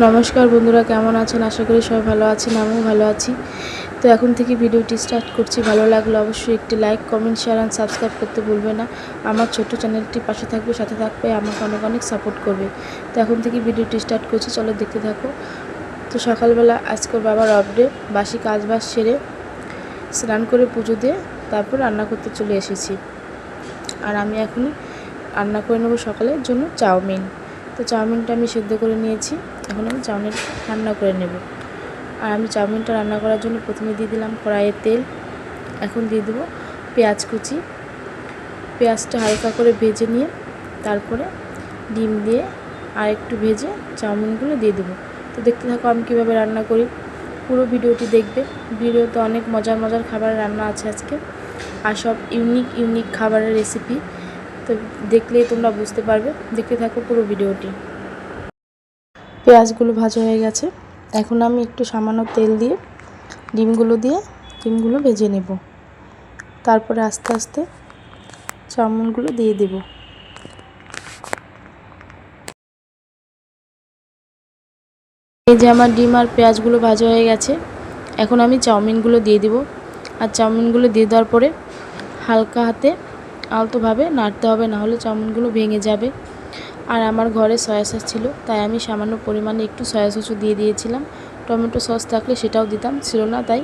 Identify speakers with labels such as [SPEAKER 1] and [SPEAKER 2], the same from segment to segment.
[SPEAKER 1] নমস্কার বন্ধুরা, কেমন আছেন? আশা করি সবাই ভালো আছেন, আমিও ভালো আছি। তো এখন থেকে ভিডিওটি স্টার্ট করছি। ভালো লাগলে অবশ্যই একটি like, comment, share and subscribe করতে ভুলবে না। আমার ছোট্ট চ্যানেলটি পাশে থাকবে, সাথে থাকবে, আমাকে অনেক অনেক সাপোর্ট করবে। তো এখন থেকে ভিডিওটি স্টার্ট করছি, চলো দেখতে থাকো। তো সকালবেলা আজকে বাবার অফ ডে, বাসি কাজবাজ সেরে স্নান করে পুজো দিয়ে তারপর রান্না করতে চলে এসেছি। আর আমি এখনই রান্না করে নেবো সকালের জন্য চাউমিন। তো চাউমিনটা আমি সেদ্ধ করে নিয়েছি, এখন আমি চাউমিন রান্না করে নেব। আর আমি চাউমিনটা রান্না করার জন্য প্রথমে দিয়ে দিলাম কড়াইয়ে তেল, এখন দিয়ে দেবো পেঁয়াজ কুচি। পেঁয়াজটা হালকা করে ভেজে নিয়ে তারপরে ডিম দিয়ে আর একটু ভেজে চাউমিনগুলো দিয়ে দেবো। তো দেখতে থাকো আমি কীভাবে রান্না করি, পুরো ভিডিওটি দেখবে। ভিডিওতে অনেক মজার মজার খাবার রান্না আছে আজকে, আর সব ইউনিক ইউনিক খাবারের রেসিপি। তো দেখলেই তোমরা বুঝতে পারবে, দেখতে থাকো পুরো ভিডিওটি। পেঁয়াজগুলো ভাজা হয়ে গেছে, এখন আমি একটু সামান্য তেল দিয়ে ডিমগুলো ভেজে নেব। তারপরে আস্তে আস্তে চাউমিনগুলো দিয়ে দেব। এই যে আমার ডিম আর পেঁয়াজগুলো ভাজা হয়ে গেছে, এখন আমি চাউমিনগুলো দিয়ে দেব। আর চাউমিনগুলো দিয়ে দেওয়ার পরে হালকা হাতে আলতোভাবে নাড়তে হবে, না হলে চাউমিনগুলো ভেঙে যাবে। আর আমার ঘরে সয়া সস ছিল, তাই আমি সামান্য পরিমাণে একটু সয়া সসও দিয়ে দিয়েছিলাম। টমেটো সস থাকলে সেটাও দিতাম, ছিল না, তাই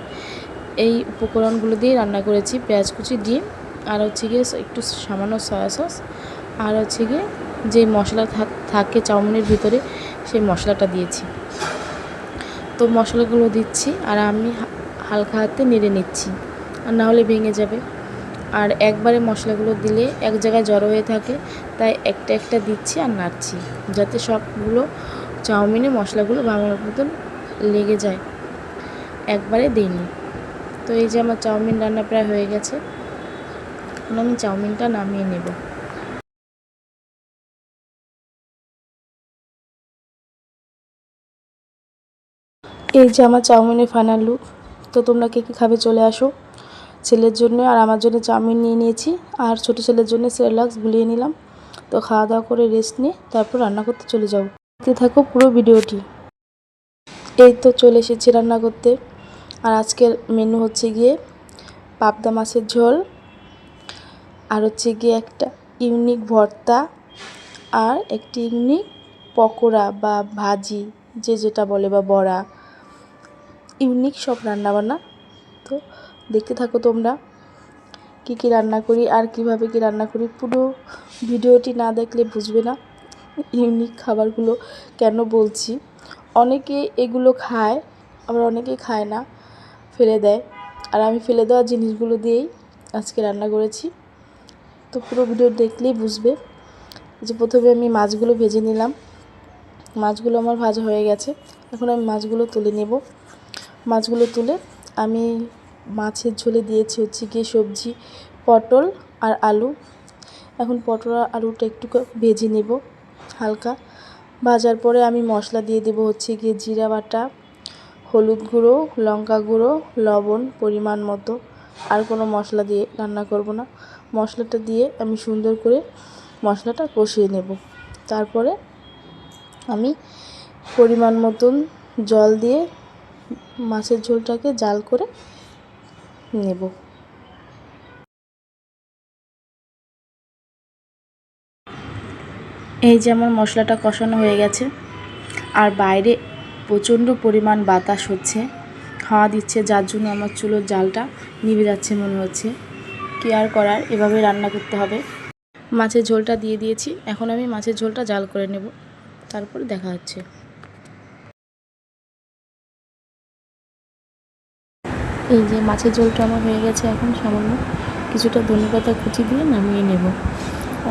[SPEAKER 1] এই উপকরণগুলো দিয়ে রান্না করেছি। পেঁয়াজ কুচি, ডিম, আর হচ্ছে গিয়ে একটু সামান্য সয়া সস, আর হচ্ছে গিয়ে যে মশলা থাকে চাউমিনের ভিতরে সেই মশলাটা দিয়েছি। তো মশলাগুলো দিচ্ছি আর আমি হালকা হাতে নেড়ে নিচ্ছি, আর না হলে ভেঙে যাবে। আর একবারে মশলাগুলো দিলে এক জায়গায় জড়ো হয়ে থাকে, তাই একটা একটা দিচ্ছি আর নাড়ছি, যাতে সবগুলো চাউমিনে মশলাগুলো ভালো মতন লেগে যায়। একবারে দিইনি। তো এই যে আমার চাউমিন রান্না প্রায় হয়ে গেছে, এখন আমি চাউমিনটা নামিয়ে নেব। এই যে আমার চাউমিনের ফাইনাল লুক। তো তোমরা কে কী খাবে চলে আসো। ছেলের জন্য আর আমার জন্য চাউমিন নিয়ে নিয়েছি, আর ছোটো ছেলের জন্য সেরেলাক্স গুলিয়ে নিলাম। তো খাওয়া দাওয়া করে রেস্ট নিয়ে তারপর রান্না করতে চলে যাব। দেখতে থাকো পুরো ভিডিওটি। এই তো চলে এসেছি রান্না করতে। আর আজকের মেনু হচ্ছে গিয়ে পাবদা মাছের ঝোল, আর হচ্ছে গিয়ে একটা ইউনিক ভর্তা, আর একটি ইউনিক পকোড়া বা ভাজি, যে যেটা বলে, বা বড়া। ইউনিক সব রান্নাবান্না। তো দেখতে থাকো তোমরা কী কী রান্না করি আর কিভাবে কি রান্না করি। পুরো ভিডিওটি না দেখলে বুঝবে না ইউনিক খাবারগুলো কেন বলছি। অনেকে এগুলো খায়, আবার অনেকেই খায় না, ফেলে দেয়। আর আমি ফেলে দেওয়া জিনিসগুলো দিয়েই আজকে রান্না করেছি। তো পুরো ভিডিও দেখলেই বুঝবে। যে প্রথমে আমি মাছগুলো ভেজে নিলাম, মাছগুলো আমার ভাজা হয়ে গেছে, এখন আমি মাছগুলো তুলে নেব। মাছগুলো তুলে আমি মাছের ঝোলে দিয়েছি হচ্ছে গিয়ে সবজি, পটল আর আলু। এখন পটল আর আলুটা একটু ভেজে নেব হালকা। ভাজার পরে আমি মশলা দিয়ে দেবো হচ্ছে গিয়ে জিরা বাটা, হলুদ গুঁড়ো, লঙ্কা গুঁড়ো, লবণ পরিমাণ মতো। আর কোনো মশলা দিয়ে রান্না করব না। মশলাটা দিয়ে আমি সুন্দর করে মশলাটা কষিয়ে নেব। তারপরে আমি পরিমাণ মতন জল দিয়ে মাছের ঝোলটাকে জাল করে নেব। এই যে আমার মশলাটা কষানো হয়ে গেছে, আর বাইরে প্রচণ্ড পরিমাণ বাতাস হচ্ছে, হাওয়া দিচ্ছে, যার জন্য আমার চুলোর জালটা নিভে যাচ্ছে মনে হচ্ছে। কি আর করার, এভাবে রান্না করতে হবে। মাছের ঝোলটা দিয়ে দিয়েছি, এখন আমি মাছের ঝোলটা জাল করে নেব, তারপরে দেখা হচ্ছে। এই যে মাছের ঝোলটা আমার হয়ে গেছে, এখন সামান্য কিছুটা ধনেপাতা কুচি দিয়ে নামিয়ে নেব।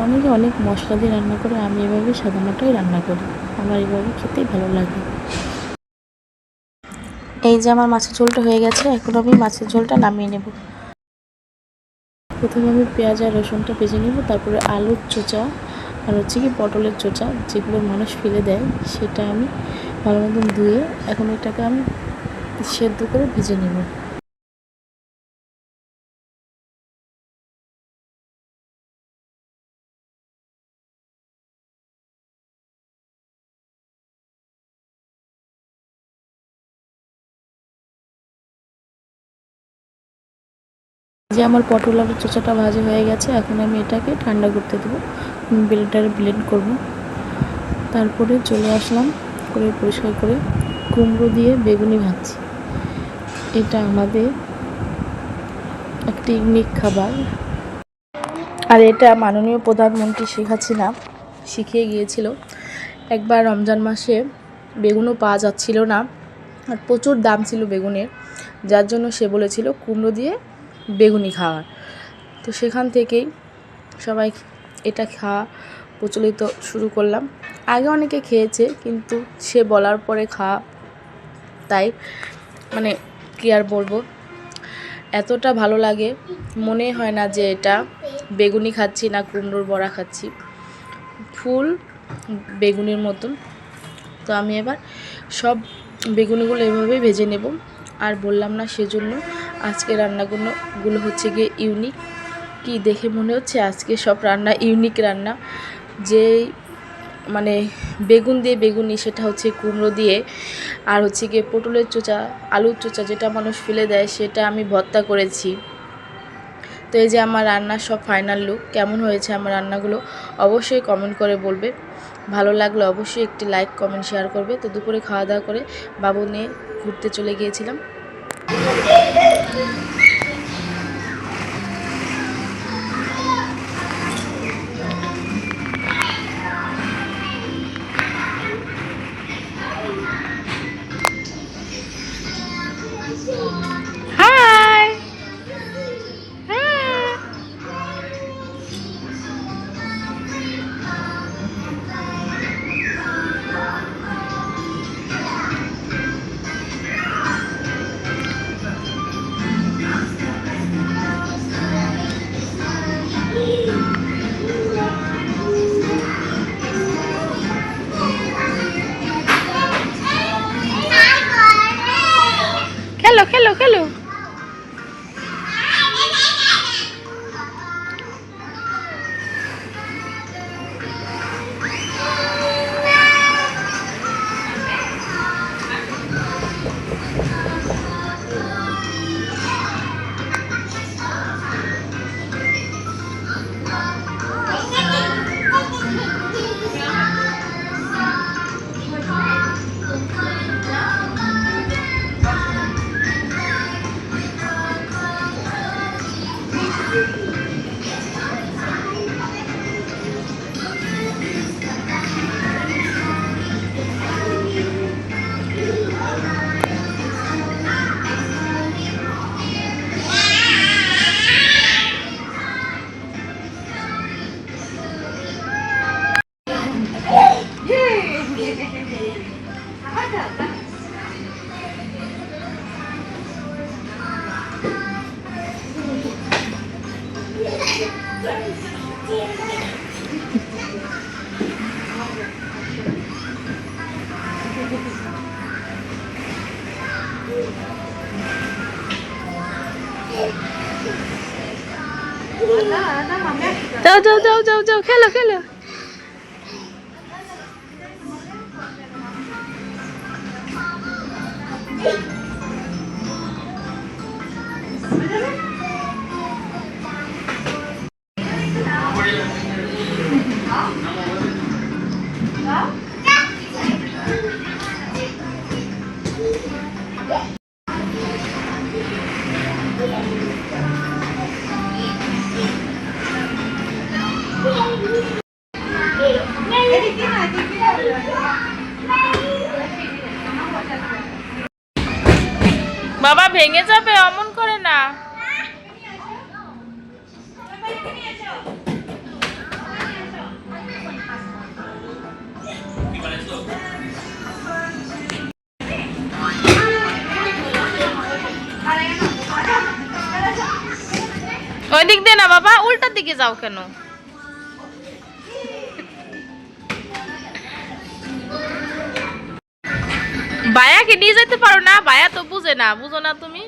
[SPEAKER 1] অনেকে অনেক মশলা দিয়ে রান্না করে, আমি এভাবে সাধারণতই রান্না করি, আমার এভাবে খেতেই ভালো লাগে। এই যে আমার মাছের ঝোলটা হয়ে গেছে, এখন আমি মাছের ঝোলটা নামিয়ে নেব। প্রথমে আমি পেঁয়াজ আর রসুনটা ভেজে নেব, তারপরে আলুর চোচা আর হচ্ছে কি পটলের চোচা, যেগুলো মানুষ ফেলে দেয়, সেটা আমি ভালো মতন ধুয়ে এখন এটাকে আমি সেদ্ধ করে ভেজে নেব। যে আমার পটল আর চোচাটা ভাজা হয়ে গেছে, এখন আমি এটাকে ঠান্ডা করতে দেবো, ব্লেন্ডারে ব্লেন্ড করব। তারপরে চলে আসলাম করে পরিষ্কার করে কুমড়ো দিয়ে বেগুনি ভাজছি। এটা আমাদের একটি ইউনিক খাবার, আর এটা মাননীয় প্রধানমন্ত্রী শেখ হাসিনা শিখিয়ে গিয়েছিল। একবার রমজান মাসে বেগুনও পাওয়া যাচ্ছিল না, আর প্রচুর দাম ছিল বেগুনের, যার জন্য সে বলেছিল কুমড়ো দিয়ে বেগুনি খাওয়ার। তো সেখান থেকেই সবাই এটা খাওয়া প্রচলিত শুরু করলাম। আগে অনেকে খেয়েছে, কিন্তু সে বলার পরে খাওয়া, তাই মানে কী আর বলবো, এতটা ভালো লাগে, মনে হয় না যে এটা বেগুনি খাচ্ছি না কুমড়োর বড়া খাচ্ছি, ফুল বেগুনির মতন। তো আমি এবার সব বেগুনিগুলো এভাবেই ভেজে নেব। আর বললাম না, সেজন্য আজকে রান্নাগুলো হচ্ছে গিয়ে ইউনিক। কি দেখে মনে হচ্ছে আজকে সব রান্না ইউনিক রান্না। যেই মানে বেগুন দিয়ে বেগুনি, সেটা হচ্ছে কুমড়ো দিয়ে, আর হচ্ছে গিয়ে পটলের চোচা, আলুর চোচা যেটা মানুষ ফেলে দেয়, সেটা আমি ভর্তা করেছি। তো এই যে আমার রান্নার সব ফাইনাল লুক। কেমন হয়েছে আমার রান্নাগুলো অবশ্যই কমেন্ট করে বলবে। ভালো লাগলে অবশ্যই একটি লাইক কমেন্ট শেয়ার করবে। তো দুপুরে খাওয়া দাওয়া করে বাবু নিয়ে ঘুরতে চলে গিয়েছিলাম। খেলো খেলো খেলো। যাও যাও যাও যাও যাও, খেলো খেলো। বাবা ভেঙে যাবে, অমন করে না। ওই দিক দিয়ে না বাবা, উল্টার দিকে যাও কেন? বায়াকে নিয়ে যেতে পারো না? বায়া তো বুঝে না, বুঝো না তুমি?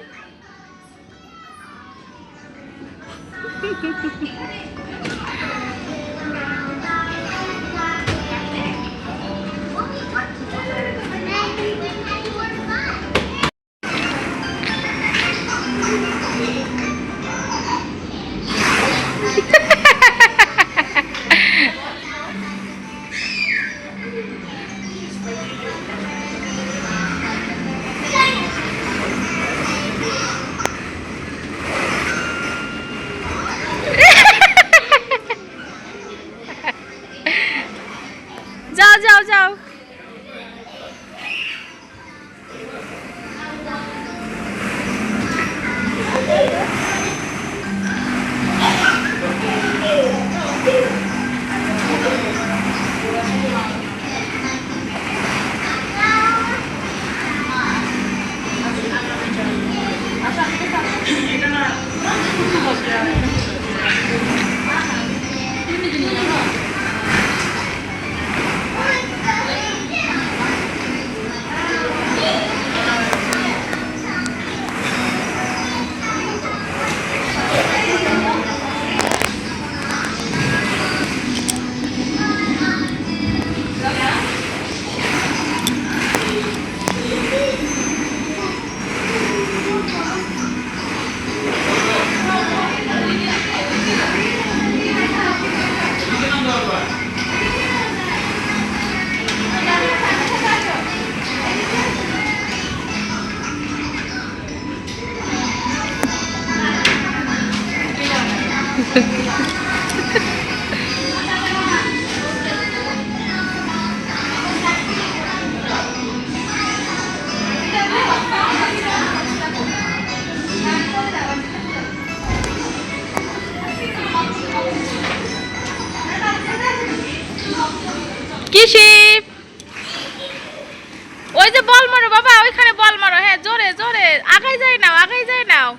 [SPEAKER 1] হ্যাঁ জোরে জোরে আগাই যাই নাও, আগাই যাই নাও,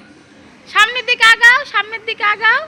[SPEAKER 1] সামনের দিকে আগাও, সামনের দিকে আগাও।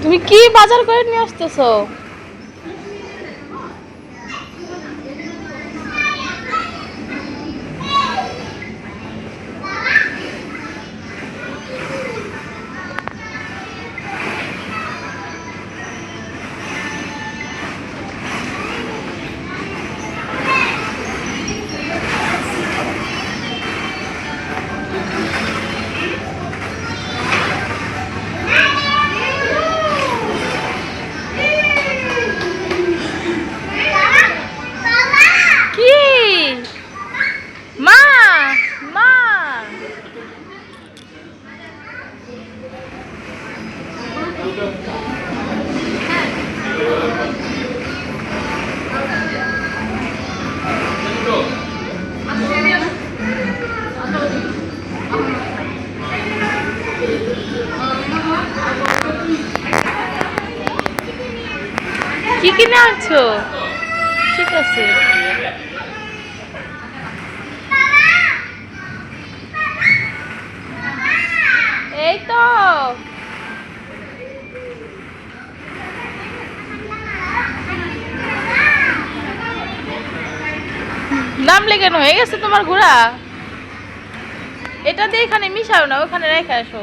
[SPEAKER 1] তুমি কি বাজার করে নিয়ে আসতেছো? কি কিনে আনছো? ঠিক আছে। এই তো নামলে কেন? হয়ে গেছে তোমার ঘোরা? এটা দিয়ে এখানে মিশাও না, ওখানে রেখে আসো।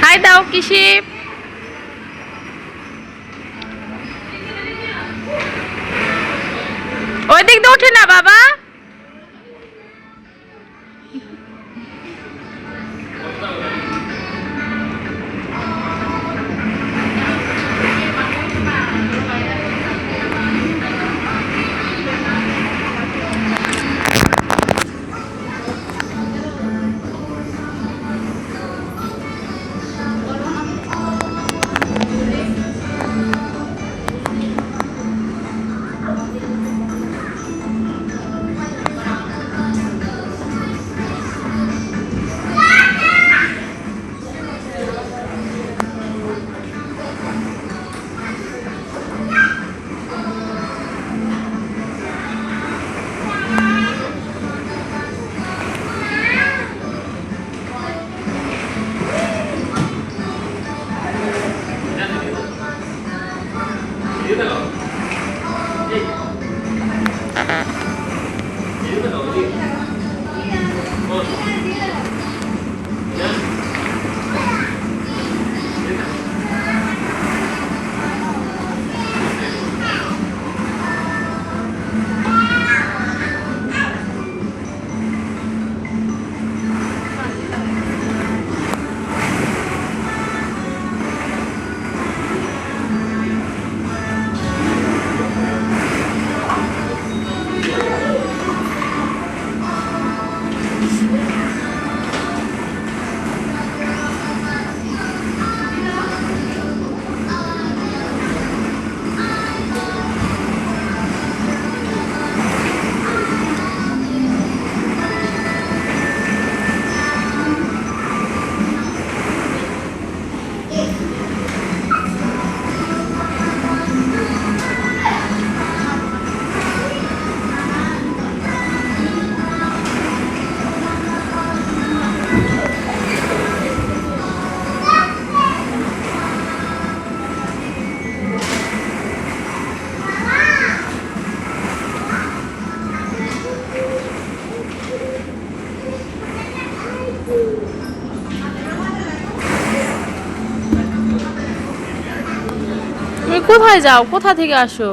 [SPEAKER 1] হাই দাও কিসি। ওই দিক দিয়ে ওঠে না বাবা। তুমি কোথায় যাও? কোথা থেকে আসো?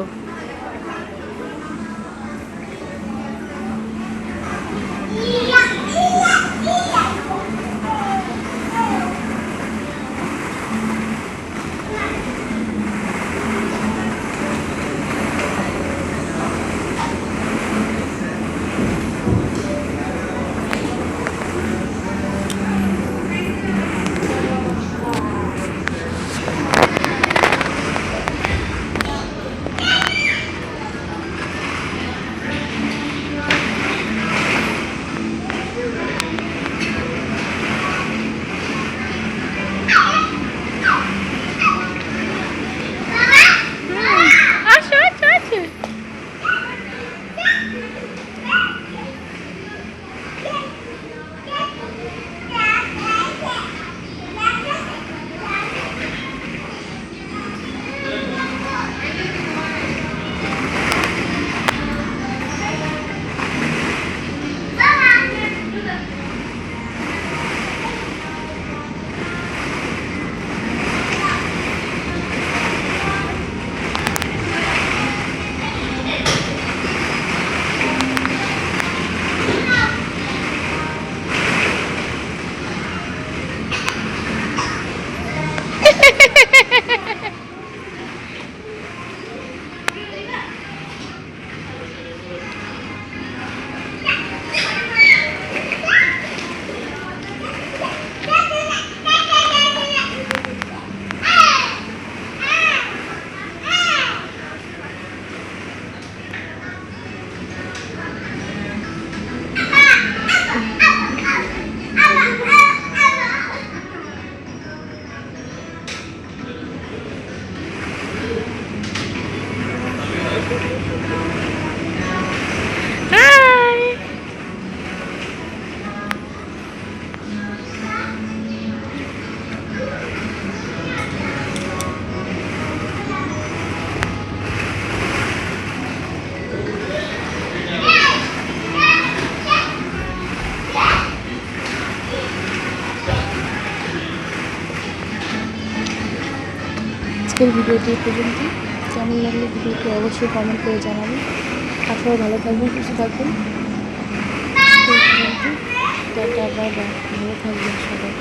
[SPEAKER 1] আজকের ভিডিওটি এই পর্যন্ত। কেমন লাগলো ভিডিওটি অবশ্যই কমেন্ট করে জানাবেন। আর সবাই ভালো থাকবেন, সুস্থ থাকবেন। Tata, bye bye. ভালো থাকবেন সবাই।